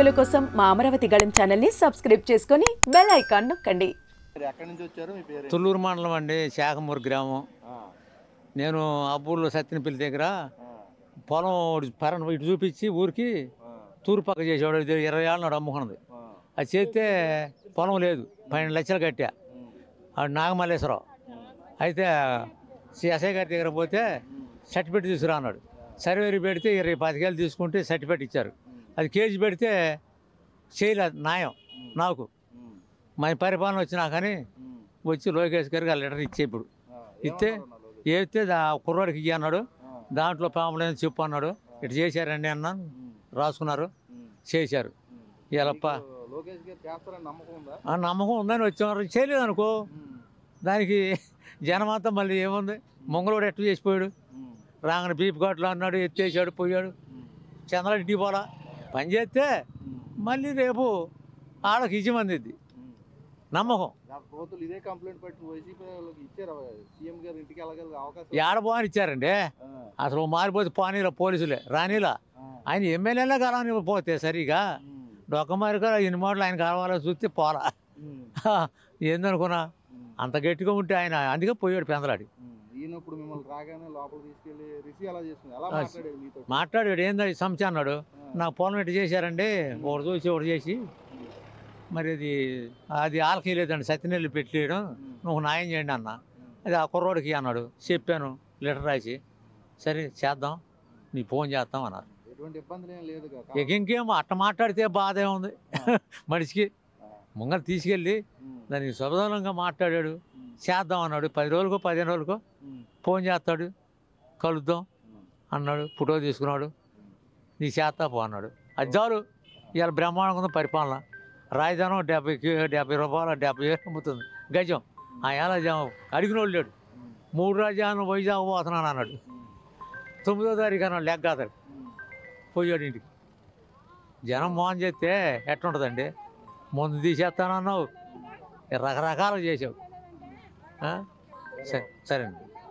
వీడియోల కోసం మా అమరావతి గళం ఛానల్ని సబ్స్క్రైబ్ చేసుకొని బెల్ ఐకాన్ నొక్కండి. తుళ్ళూరు మండలం అండి, శాఖమూరు గ్రామం. నేను అబ్బూర్లో సత్యనపల్లి దగ్గర పొలం పరణ ఇటు చూపించి ఊరికి తూర్పు పక్క చేసేవాడు. 20 ఏళ్ళ నాడు అమ్ముకున్నది. అది చేస్తే పొలం లేదు, 12 లక్షలు కట్టా. ఆడు నాగమల్లేశ్వరరావు. అయితే ఎస్ఐ గారి దగ్గర పోతే సర్టిఫికేట్ తీసుకురా అన్నాడు. సర్వేరీ పెడితే 25,000 తీసుకుంటే సర్టిఫికేట్ ఇచ్చారు. అది కేజీ పెడితే చేయలేదు న్యాయం నాకు. మా పరిపాలన వచ్చినా కానీ వచ్చి లోకేష్ గారికి ఆ లెటర్ ఇచ్చే ఇప్పుడు ఇస్తే కుర్రాడికి ఇయ్య అన్నాడు. దాంట్లో పాములేని చెప్పు అన్నాడు. ఇటు చేశారండి అన్నాను, రాసుకున్నారు, చేశారు. ఇలాప్ప నమ్మకం ఉందని వచ్చేవారు. చేయలేదు అనుకో, దానికి జనమంతా మళ్ళీ ఏముంది, మొంగలోడు ఎట్టు చేసిపోయాడు. రాగానే బీపీ ఘాట్లో అన్నాడు, ఎత్తేసాడు, పోయాడు. చంద్రారెడ్డి పోలా పని చేస్తే మళ్ళీ రేపు ఆడకి ఇచ్చిమంది నమ్మకం. ఏడబోని ఇచ్చారండి. అసలు మారిపోతే పానీలా పోలీసులే రానీలా. ఆయన ఎమ్మెల్యేలా కలవని పోతే సరిగా డొక్కమారిగా 8 మాటలు ఆయన కలవాలో చూస్తే పోలా. ఏందనుకున్నా అంత గట్టిగా ఉంటే ఆయన అందుకే పోయాడు పెందలాడి. మాట్లాడాడు, ఏందో సంశయం అన్నాడు. నాకు పొలం ఎట్టు చేశారండి, ఒకటి చూసి ఒకటి చేసి మరి అది ఆలకీ లేదండి, సత్యనెల్లి పెట్టలేయడం, నువ్వు న్యాయం చేయండి అన్న. అది ఆ కుర్రోడికి అన్నాడు. చెప్పాను, లెటర్ రాసి, సరే చేద్దాం, నీ ఫోన్ చేస్తాం అన్నారు. ఇంకేమో అట్ట మాట్లాడితే బాధ ఏముంది మనిషికి. ముంగలు తీసుకెళ్ళి దానికి సుభదనంగా మాట్లాడాడు. చేద్దాం అన్నాడు. 10 రోజులకో 15 రోజులకో ఫోన్ చేస్తాడు, కలుద్దాం అన్నాడు. ఫోటో తీసుకున్నాడు, నీ చేస్తా పో అన్నాడు. అది చాలు. ఇవాళ బ్రహ్మాండంగా ఉంది పరిపాలన. రాజధానం 70 రూపాయలు 70 అమ్ముతుంది గజం. ఆ ఏళ్ళ అడిగినోళ్ళు లేడు. 3 రాజధానులు వైజాగ్ పోతున్నాను అన్నాడు. 9వ తారీఖు అన్నాడు, లెక్క అతడు పోయాడు ఇంటికి. జనం మోహన్ చేస్తే ఎట్లుంటుందండి. ముందు తీసేస్తానన్నావు, రకరకాలు చేసావు. సరే సరే అండి.